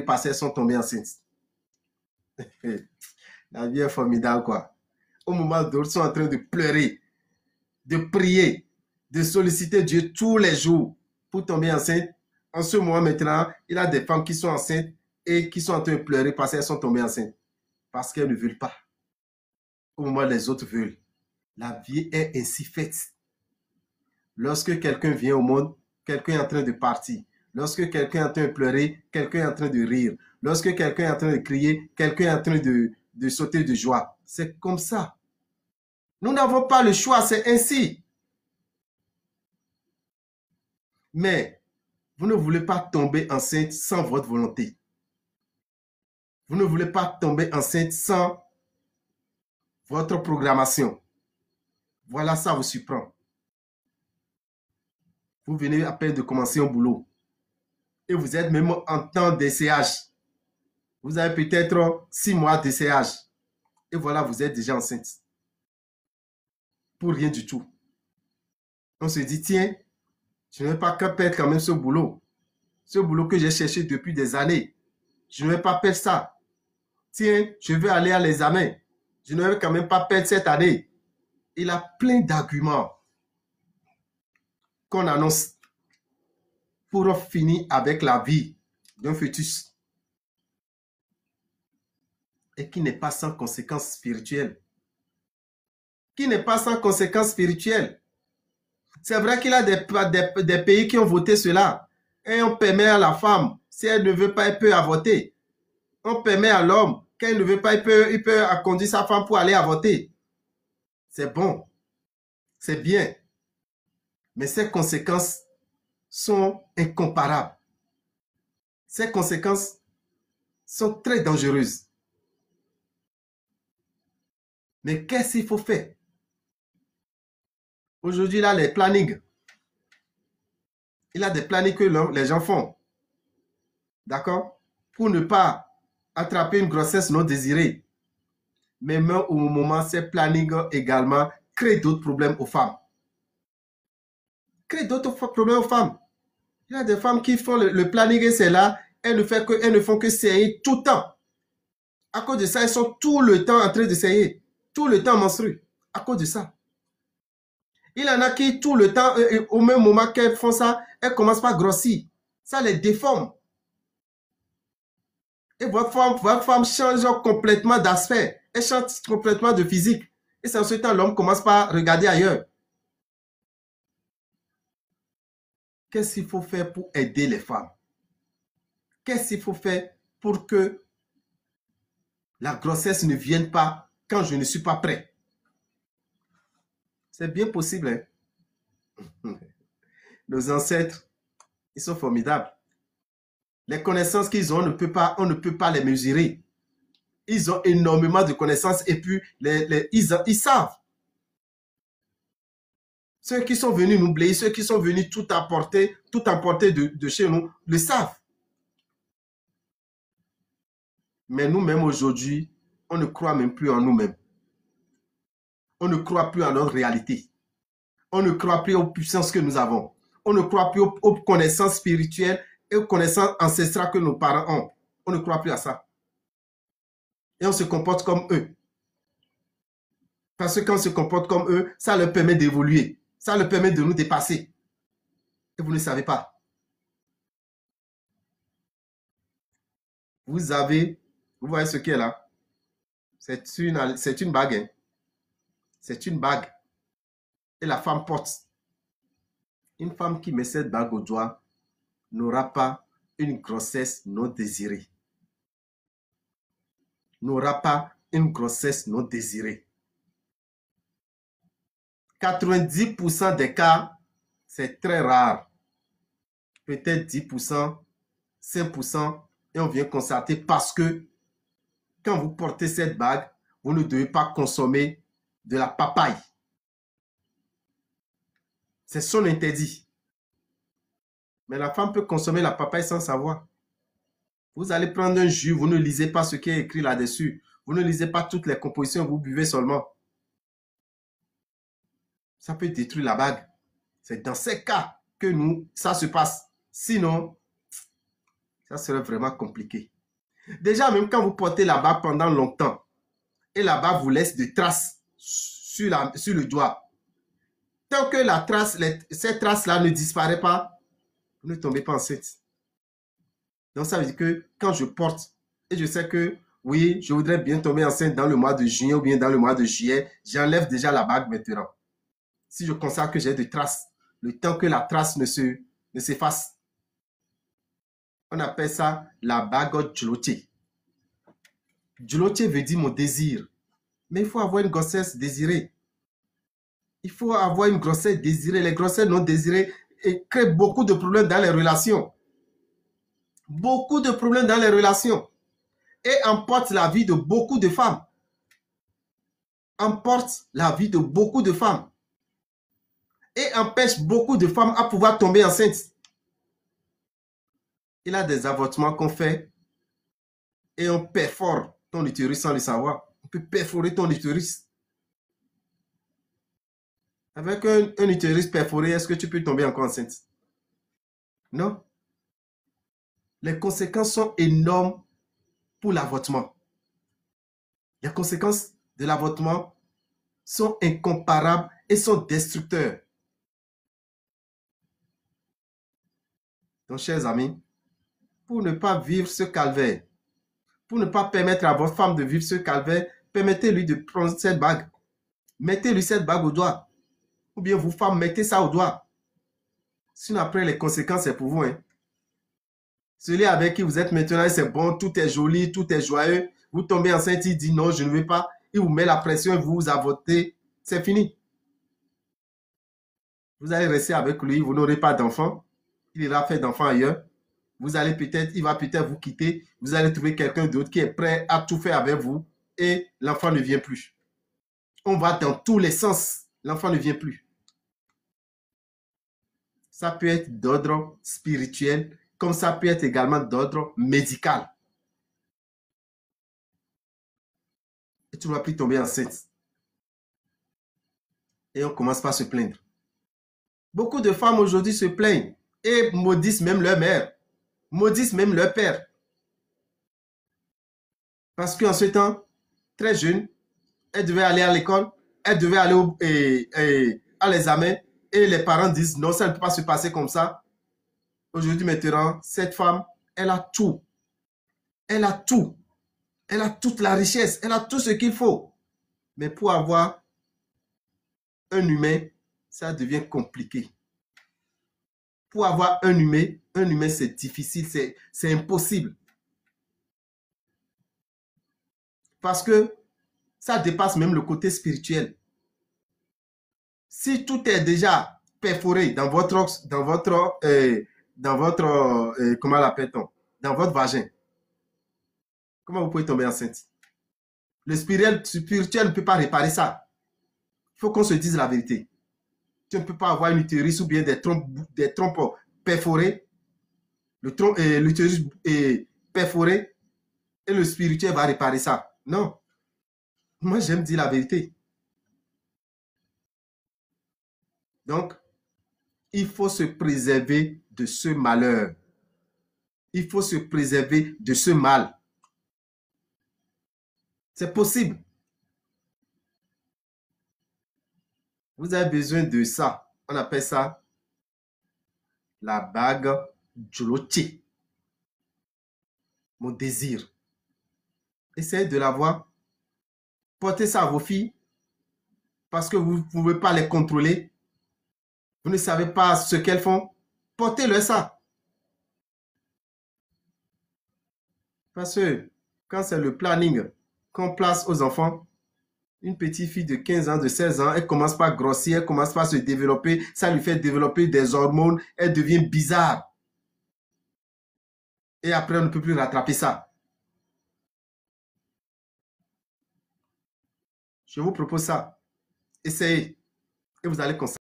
parce qu'elles sont tombées enceintes. La vie est formidable, quoi. Au moment où d'autres sont en train de pleurer, de prier, de solliciter Dieu tous les jours pour tomber enceinte. En ce moment maintenant, il y a des femmes qui sont enceintes et qui sont en train de pleurer parce qu'elles sont tombées enceintes. Parce qu'elles ne veulent pas. Au moment où les autres veulent. La vie est ainsi faite. Lorsque quelqu'un vient au monde, quelqu'un est en train de partir. Lorsque quelqu'un est en train de pleurer, quelqu'un est en train de rire. Lorsque quelqu'un est en train de crier, quelqu'un est en train de sauter de joie. C'est comme ça. Nous n'avons pas le choix, c'est ainsi. Mais vous ne voulez pas tomber enceinte sans votre volonté. Vous ne voulez pas tomber enceinte sans votre programmation. Voilà, ça vous surprend. Vous venez à peine de commencer un boulot. Et vous êtes même en temps d'essayage. Vous avez peut-être 6 mois d'essayage. Et voilà, vous êtes déjà enceinte. Pour rien du tout. On se dit, tiens, je ne vais pas perdre quand même ce boulot. Ce boulot que j'ai cherché depuis des années. Je ne vais pas perdre ça. Tiens, je vais aller à l'examen. Je ne vais quand même pas perdre cette année. Il a plein d'arguments qu'on annonce pour finir avec la vie d'un fœtus et qui n'est pas sans conséquences spirituelles. Qui n'est pas sans conséquences spirituelles. C'est vrai qu'il y a des pays qui ont voté cela. Et on permet à la femme, si elle ne veut pas, elle peut avorter. On permet à l'homme, quand il ne veut pas, il peut conduire sa femme pour aller avorter. C'est bon. C'est bien. Mais ces conséquences sont incomparables. Ces conséquences sont très dangereuses. Mais qu'est-ce qu'il faut faire? Aujourd'hui, là, les plannings. Il y a des plannings que les gens font. D'accord? Pour ne pas attraper une grossesse non désirée. Mais même au moment, ces plannings également créent d'autres problèmes aux femmes. Créent d'autres problèmes aux femmes. Il y a des femmes qui font le planning et c'est là, elles ne font que saigner tout le temps. À cause de ça, elles sont tout le temps en train de saigner. Tout le temps menstrues. À cause de ça. Il y en a qui, tout le temps, au même moment qu'elles font ça, elles commencent par grossir. Ça les déforme. Et votre femme change complètement d'aspect. Elle change complètement de physique. Et c'est en ce temps l'homme commence par regarder ailleurs. Qu'est-ce qu'il faut faire pour aider les femmes? Qu'est-ce qu'il faut faire pour que la grossesse ne vienne pas quand je ne suis pas prêt? C'est bien possible. Hein? Nos ancêtres, ils sont formidables. Les connaissances qu'ils ont, on ne peut pas les mesurer. Ils ont énormément de connaissances et puis ils savent. Ceux qui sont venus nous blesser, ceux qui sont venus tout emporter de chez nous, le savent. Mais nous-mêmes aujourd'hui, on ne croit même plus en nous-mêmes. On ne croit plus en notre réalité. On ne croit plus aux puissances que nous avons. On ne croit plus aux connaissances spirituelles et aux connaissances ancestrales que nos parents ont. On ne croit plus à ça. Et on se comporte comme eux. Parce que quand on se comporte comme eux, ça leur permet d'évoluer. Ça leur permet de nous dépasser. Et vous ne savez pas. Vous voyez ce qui est là? C'est une bague. Hein? C'est une bague. Et la femme porte. Une femme qui met cette bague au doigt n'aura pas une grossesse non désirée. N'aura pas une grossesse non désirée. 90% des cas, c'est très rare. Peut-être 10%, 5%, et on vient constater parce que quand vous portez cette bague, vous ne devez pas consommer de la papaye. C'est son interdit. Mais la femme peut consommer la papaye sans savoir. Vous allez prendre un jus, vous ne lisez pas ce qui est écrit là-dessus. Vous ne lisez pas toutes les compositions, vous buvez seulement. Ça peut détruire la bague. C'est dans ces cas que ça se passe. Sinon, Ça serait vraiment compliqué. Déjà, même quand vous portez la bague pendant longtemps, et la bague vous laisse des traces sur le doigt, tant que cette trace-là ne disparaît pas, vous ne tombez pas enceinte. Donc, ça veut dire que quand je porte, et je sais que, oui, je voudrais bien tomber enceinte dans le mois de juin ou bien dans le mois de juillet, j'enlève déjà la bague maintenant. Si je constate que j'ai des traces, le temps que la trace ne s'efface, on appelle ça la bague Djoloté. Djoloté veut dire mon désir. Mais il faut avoir une grossesse désirée. Il faut avoir une grossesse désirée. Les grossesses non désirées créent beaucoup de problèmes dans les relations. Beaucoup de problèmes dans les relations. Et emportent la vie de beaucoup de femmes. Emportent la vie de beaucoup de femmes. Et empêchent beaucoup de femmes à pouvoir tomber enceintes. Il y a des avortements qu'on fait et on perfore ton utérus sans le savoir. On peut perforer ton utérus. Avec un utérus perforé, est-ce que tu peux tomber encore enceinte? Non. Les conséquences sont énormes pour l'avortement. Les conséquences de l'avortement sont incomparables et sont destructeurs. Donc, chers amis, pour ne pas vivre ce calvaire, pour ne pas permettre à votre femme de vivre ce calvaire, permettez-lui de prendre cette bague. Mettez-lui cette bague au doigt. Ou bien vous, femmes, mettez ça au doigt. Sinon, après, les conséquences, c'est pour vous. Hein. Celui avec qui vous êtes maintenant, c'est bon, tout est joli, tout est joyeux. Vous tombez enceinte, il dit non, je ne veux pas. Il vous met la pression et vous avortez. C'est fini. Vous allez rester avec lui, vous n'aurez pas d'enfant. Il ira faire d'enfant ailleurs. Il va peut-être vous quitter. Vous allez trouver quelqu'un d'autre qui est prêt à tout faire avec vous et l'enfant ne vient plus. On va dans tous les sens. L'enfant ne vient plus. Ça peut être d'ordre spirituel, comme ça peut être également d'ordre médical. Et tu ne vas plus tomber enceinte. Et on commence par se plaindre. Beaucoup de femmes aujourd'hui se plaignent et maudissent même leur mère, maudissent même leur père. Parce qu'en ce temps, très jeune, elle devait aller à l'école, elle devait aller à l'examen et les parents disent non, ça ne peut pas se passer comme ça. Aujourd'hui, maintenant, cette femme, elle a tout. Elle a tout. Elle a toute la richesse. Elle a tout ce qu'il faut. Mais pour avoir un humain, ça devient compliqué. Pour avoir un humain, c'est difficile, c'est impossible. Parce que ça dépasse même le côté spirituel. Si tout est déjà perforé dans votre comment l'appelle-t-on? Dans votre vagin, comment vous pouvez tomber enceinte? Le spirituel ne peut pas réparer ça. Il faut qu'on se dise la vérité. Tu ne peux pas avoir une utérus ou bien des trompes perforées. L'utérus est perforé et le spirituel va réparer ça. Non. Moi, j'aime dire la vérité. Donc, il faut se préserver de ce malheur. Il faut se préserver de ce mal. C'est possible. Vous avez besoin de ça. On appelle ça la bague Djoloté. Mon désir. Essayez de l'avoir. Portez ça à vos filles parce que vous ne pouvez pas les contrôler. Vous ne savez pas ce qu'elles font. Portez-leur ça. Parce que quand c'est le planning qu'on place aux enfants, une petite fille de 15 ans, de 16 ans, elle commence par grossir, elle commence par se développer, ça lui fait développer des hormones, elle devient bizarre. Et après, on ne peut plus rattraper ça. Je vous propose ça. Essayez. Et vous allez constater.